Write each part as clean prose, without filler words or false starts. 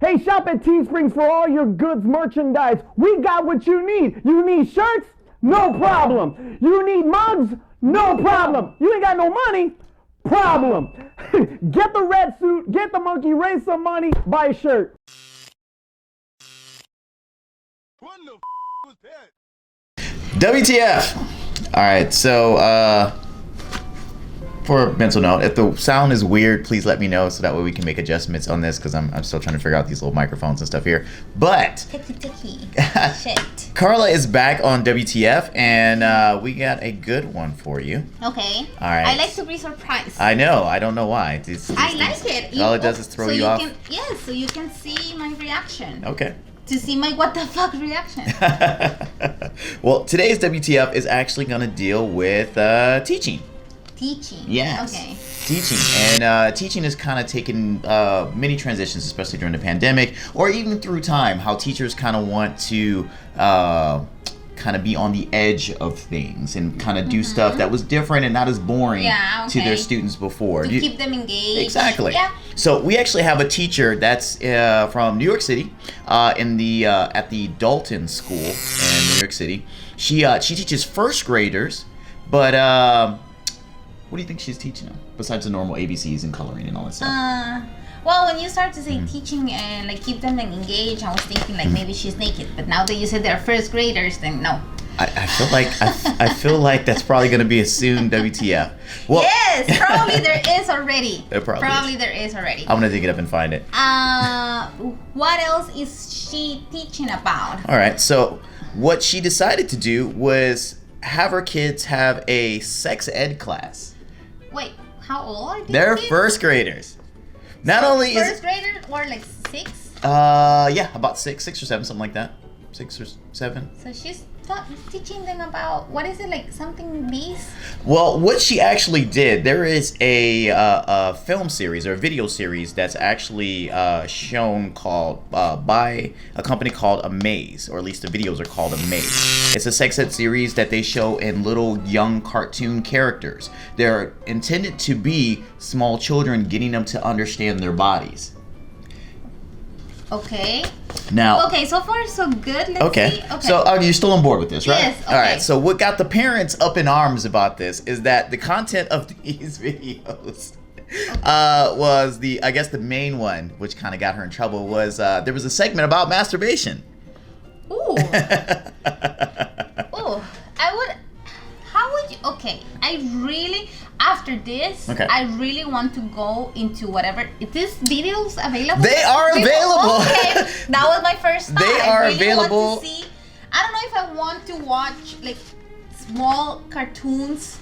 Hey, shop at Teesprings for all your goods merchandise. We got what you need. You need shirts? No problem. You need mugs? No problem. You ain't got no money? Problem. Get the red suit, get the monkey, raise some money, buy a shirt. What the was that? WTF. All right, so for a mental note, if the sound is weird, please let me know so that way we can make adjustments on this, because I'm still trying to figure out these little microphones and stuff here. But Ticky. Shit. Carla is back on WTF, and we got a good one for you. Okay. All right. I like to be surprised. I know. I don't know why. I like it. All it does is throw you off. Yes, so you can see my reaction. Okay. To see my what the fuck reaction. Well, today's WTF is actually going to deal with teaching. Teaching. Yes. Okay. Teaching. And teaching has kind of taken many transitions, especially during the pandemic, or even through time, how teachers kind of want to kind of be on the edge of things and kind of do stuff that was different and not as boring to their students before. To keep them engaged. Exactly. Yeah. So we actually have a teacher that's from New York City, in the at the Dalton School in New York City. She teaches first graders, but what do you think she's teaching them besides the normal ABCs and coloring and all that stuff? Well, when you start to say teaching and like keep them engaged, I was thinking like maybe she's naked. But now that you said they're first graders, then no. I feel like I feel like that's probably going to be a soon WTF. Well, yes, probably there is already. There probably there is already. I'm gonna dig it up and find it. What else is she teaching about? All right, so what she decided to do was have her kids have a sex ed class. Wait, how old are these They're kids? first graders. Not only is first graders or like 6? yeah, about six or seven, something like that. 6 or 7. So she's teaching them about, what is it, like something bees? Well, what she actually did, there is a film series or a video series that's actually shown called by a company called Amaze, or at least the videos are called Amaze. It's a sex ed series that they show in little young cartoon characters. They're intended to be small children, getting them to understand their bodies. Okay. Now. Okay, so far so good. Let's Okay. see. Okay. So you're still on board with this, right? Yes. Okay. All right. So what got the parents up in arms about this is that the content of these videos was I guess the main one, which kind of got her in trouble, was there was a segment about masturbation. Ooh. Ooh. How would you? Okay. After this, Okay. I really want to go into whatever. Is this videos available? They are available. Okay, that was my first time. They are I really available. Want to see, I don't know if I want to watch like small cartoons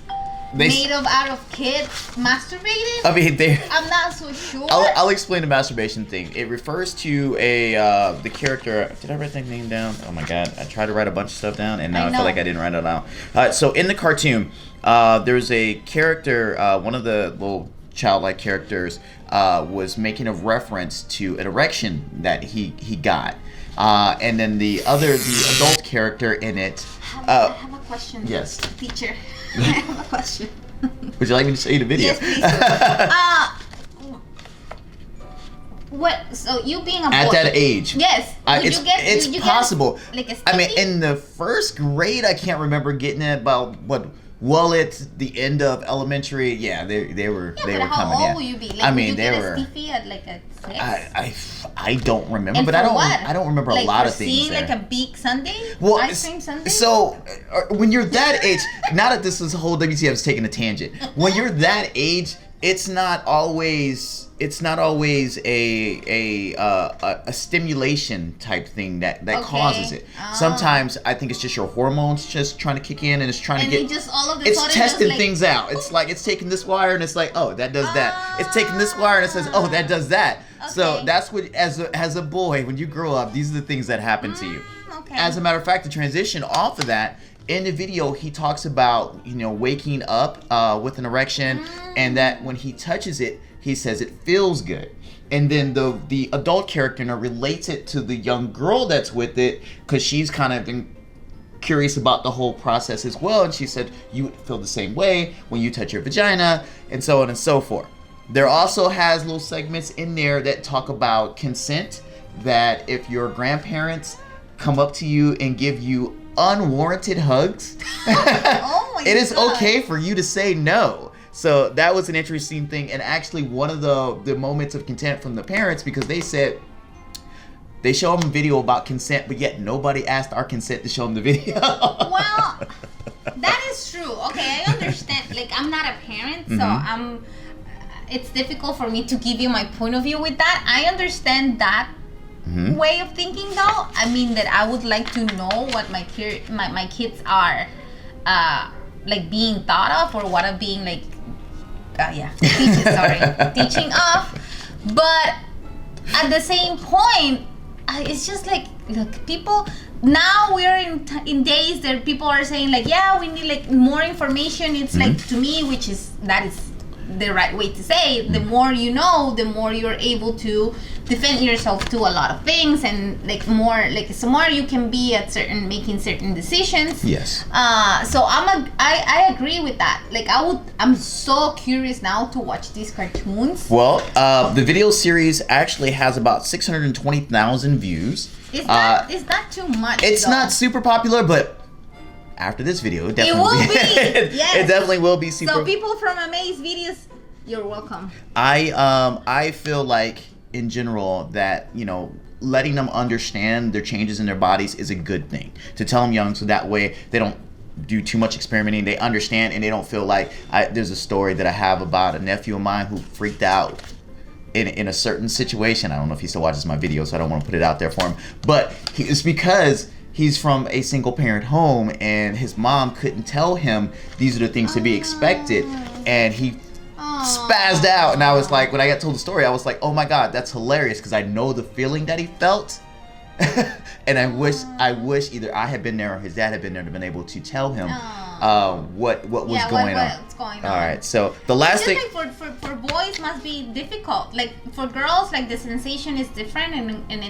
made out of kids masturbating. I mean, I'm not so sure. I'll explain the masturbation thing. It refers to the character. Did I write that name down? Oh my god! I tried to write a bunch of stuff down, and now I feel like I didn't write it down. So in the cartoon, there's a character. One of the little childlike characters was making a reference to an erection that he got, and then the adult character in it. I have a question. Yes. Teacher. I have a question. Would you like me to show you the video? Yes, please. What? So you being a boy at that age? Yes. It's possible. Like a I mean, sticky? in the first grade, I can't remember getting it about what. Well, at the end of elementary, yeah, they were but coming. how old will you be? Like, I mean, would you they get were. A stiffy at like a 6? I don't remember, And but for I don't remember like a lot for of things seeing there. like a big sundae, Well, ice cream sundae. So when you're that age, now that this is whole WTF is taking a tangent. When you're that age, it's not always a stimulation type thing that causes it. Sometimes I think it's just your hormones just trying to kick in and it's trying to get. Just all of it's testing things out. It's like it's taking this wire and it's like, oh, that does that. It's taking this wire and it says, oh, that does that. Okay. So that's what as a boy, when you grow up, these are the things that happen to you. Okay. As a matter of fact, the transition off of that. In the video, he talks about, waking up with an erection, and that when he touches it, he says it feels good. And then the adult character now relates it to the young girl that's with it, because she's kind of been curious about the whole process as well. And she said, you feel the same way when you touch your vagina, and so on and so forth. There also has little segments in there that talk about consent that if your grandparents come up to you and give you unwarranted hugs, Oh my it is God. okay for you to say no. So that was an interesting thing, and actually one of the moments of content from the parents, because they said they show them a video about consent, but yet nobody asked our consent to show them the video. Well, that is true. Okay, I understand. Like, I'm not a parent, so it's difficult for me to give you my point of view with that. I understand that way of thinking, though. I mean, that I would like to know what my kids are like being thought of, or what are being like teaching of. But at the same point, it's just like, look, people now we're in days that people are saying like, yeah, we need like more information. It's like, to me, that is the right way to say it. The more you know, the more you're able to defend yourself to a lot of things, and like more like smart you can be at making certain decisions. Yes. So I agree with that. Like, I'm so curious now to watch these cartoons. Well, the video series actually has about 620,000 views. Is that too much? It's though? not super popular, but after this video, it definitely will be. Yes. It definitely will be super. So people from Amaze Videos, you're welcome. I feel like in general that, you know, letting them understand their changes in their bodies is a good thing to tell them young, so that way they don't do too much experimenting. They understand, and they don't feel like there's a story that I have about a nephew of mine who freaked out in a certain situation. I don't know if he still watches my videos, so I don't want to put it out there for him, but it's because he's from a single parent home and his mom couldn't tell him these are the things to be expected, and he spazzed out. And I was like, when I got told the story, I was like, oh my God, that's hilarious, because I know the feeling that he felt. And I wish either I had been there or his dad had been there to been able to tell him what was going on. What's going on. All right, so the last thing, like for boys must be difficult. Like, for girls, like the sensation is different, and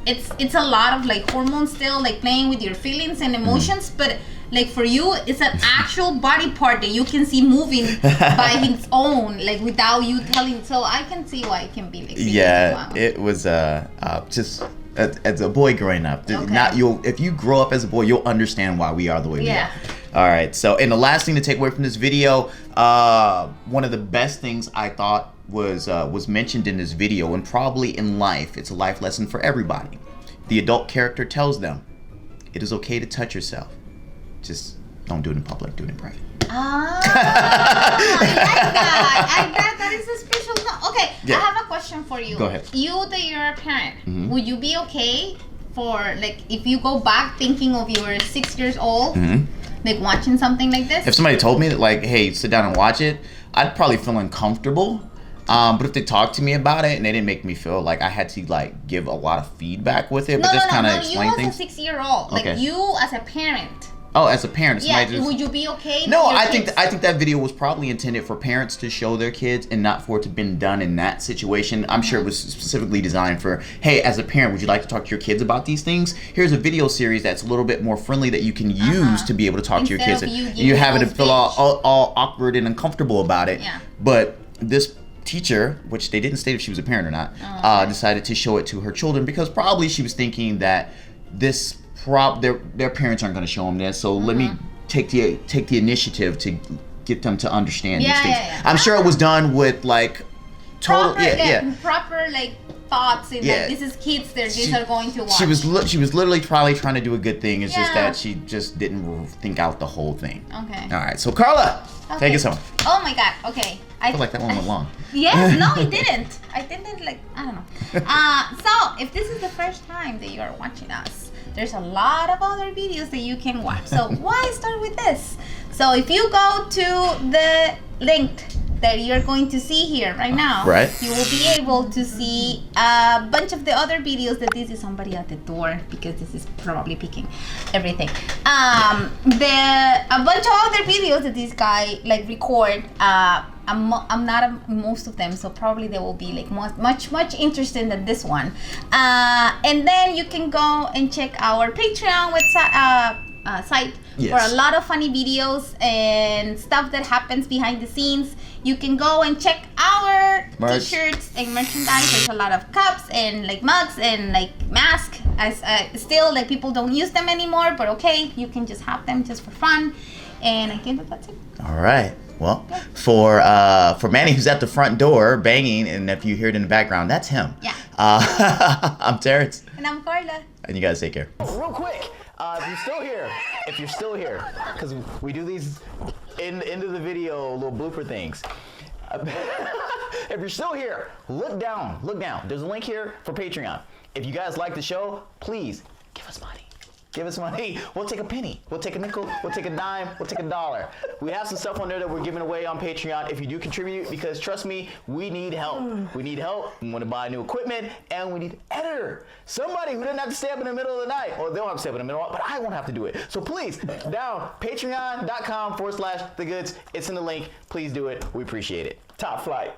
it's a lot of like hormones still, like playing with your feelings and emotions. But like for you, it's an actual body part that you can see moving by its own, like without you telling. So I can see why it can be like really wow. It was just as a boy growing up. Okay. If you grow up as a boy, you'll understand why we are the way we are. All right. So, and the last thing to take away from this video, one of the best things I thought was mentioned in this video, and probably in life, it's a life lesson for everybody. The adult character tells them, it is okay to touch yourself. Just don't do it in public, do it in private. I like that. That is a special. Okay, Yeah. I have a question for you. Go ahead. You that you're a parent, would you be okay for, like, if you go back thinking of your 6 years old, like watching something like this? If somebody told me that, like, hey, sit down and watch it, I'd probably feel uncomfortable. But if they talked to me about it and they didn't make me feel like I had to like give a lot of feedback with it, but just kind of explain you things. as a 6-year-old, like you as a parent. Oh, as a parent, Would you be okay? No, with your I kids? think that video was probably intended for parents to show their kids, and not for it to have been done in that situation. I'm sure it was specifically designed for, hey, as a parent, would you like to talk to your kids about these things? Here's a video series that's a little bit more friendly that you can use to be able to talk to your kids. You having to feel all awkward and uncomfortable about it. Yeah. But this teacher, which they didn't state if she was a parent or not, decided to show it to her children, because probably she was thinking that their parents aren't going to show them this, so let me take the initiative to get them to understand these things. I'm sure it was done with like total proper like thoughts, and like, this is kids that these are going to watch. She was literally probably trying to do a good thing. It's just that she just didn't think out the whole thing. Okay. All right, so Carla, take us home. Oh my God. Okay. I feel like that one went long. Yes, no, it didn't. I didn't, like, I don't know. So, if this is the first time that you are watching us, there's a lot of other videos that you can watch. So, why start with this? So, if you go to the link that you're going to see here right now, you will be able to see a bunch of the other videos. That this is somebody at the door, because this is probably picking everything. A bunch of other videos that this guy like record. I'm not most of them, so probably they will be like much interesting than this one. And then you can go and check our Patreon site for a lot of funny videos and stuff that happens behind the scenes. you can go and check our Merch. t-shirts and merchandise. There's a lot of cups and like mugs and like masks. As still, like people don't use them anymore, but okay, you can just have them just for fun. And I think that's it. All right. Well, for Manny, who's at the front door banging, and if you hear it in the background, that's him. Yeah. I'm Terrence. And I'm Carla. And you guys take care. Real quick, if you're still here, because we do these into the video little blooper things. If you're still here, look down. There's a link here for Patreon. If you guys like the show, please give us money. Give us money. We'll take a penny. We'll take a nickel. We'll take a dime. We'll take $1. We have some stuff on there that we're giving away on Patreon if you do contribute, because trust me, we need help. We need help. We want to buy new equipment, and we need an editor. Somebody who doesn't have to stay up in the middle of the night. Or they don't have to stay up in the middle, but I won't have to do it. So please, down patreon.com/thegoods. It's in the link. Please do it. We appreciate it. Top flight.